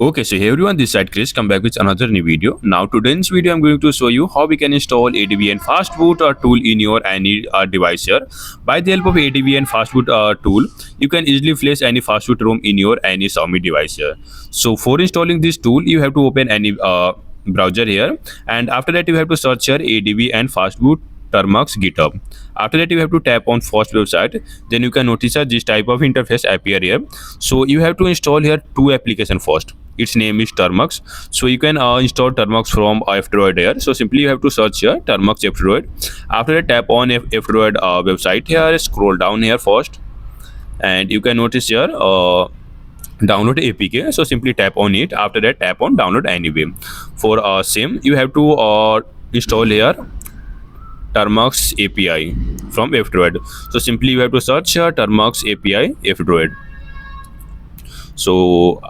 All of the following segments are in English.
Okay, so hey everyone, this side Chris, come back with another new video. Now today's video I'm going to show you how we can install ADB and Fastboot tool in your any device here. By the help of ADB and Fastboot tool, you can easily place any Fastboot ROM in your any Xiaomi device here. So for installing this tool, you have to open any browser here, and after that you have to search here ADB and Fastboot Termux GitHub. After that you have to tap on first website. Then you can notice this type of interface appear here. So you have to install here two application first. Its name is Termux. So you can install Termux from F-Droid here. So simply you have to search here Termux F-Droid. After that tap on F-Droid website here. Scroll down here first, and you can notice here download APK. So simply tap on it. After that tap on download anyway. For same you have to install here Termux API from F-Droid. So simply you have to search Termux API F-Droid. So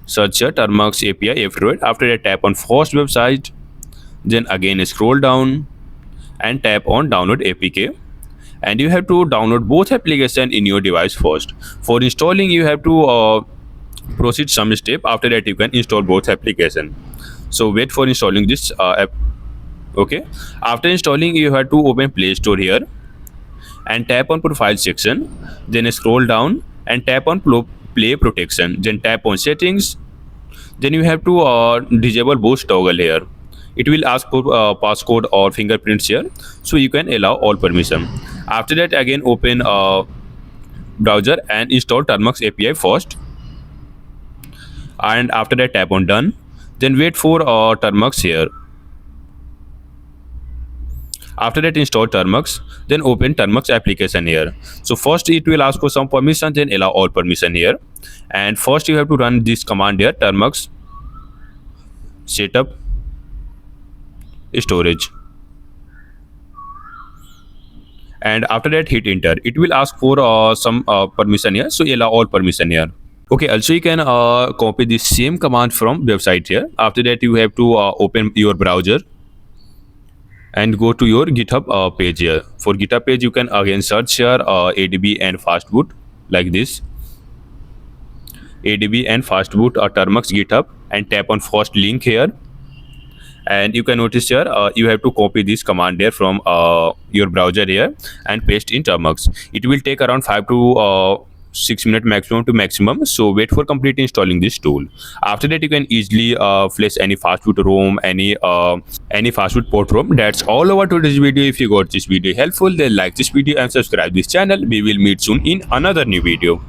search here Termux API F-Droid. After that tap on first website, then again scroll down and tap on download APK, and you have to download both application in your device first. For installing you have to proceed some step. After that you can install both application. So wait for installing this app. Okay, after installing you have to open Play Store here and tap on profile section, then scroll down and tap on play protection, then tap on settings. Then you have to disable both toggle here. It will ask for passcode or fingerprints here, so you can allow all permission. After that again open browser and install Termux API first, and after that tap on done. Then wait for Termux here. After that install Termux, then open Termux application here. So first it will ask for some permission, then allow all permission here. And first you have to run this command here, Termux setup storage. And after that hit enter. It will ask for some permission here, so allow all permission here. Okay, also you can copy the same command from website here. After that you have to open your browser and go to your GitHub page here. For GitHub page you can again search here ADB and Fastboot like this, ADB and Fastboot Termux GitHub, and tap on first link here. And you can notice here you have to copy this command here from your browser here and paste in Termux. It will take around 5 to 6 minutes maximum. So wait for complete installing this tool. After that you can easily place any Fastboot ROM, any Fastboot port ROM. That's all over today's video. If you got this video helpful, then like this video and subscribe this channel. We will meet soon in another new video.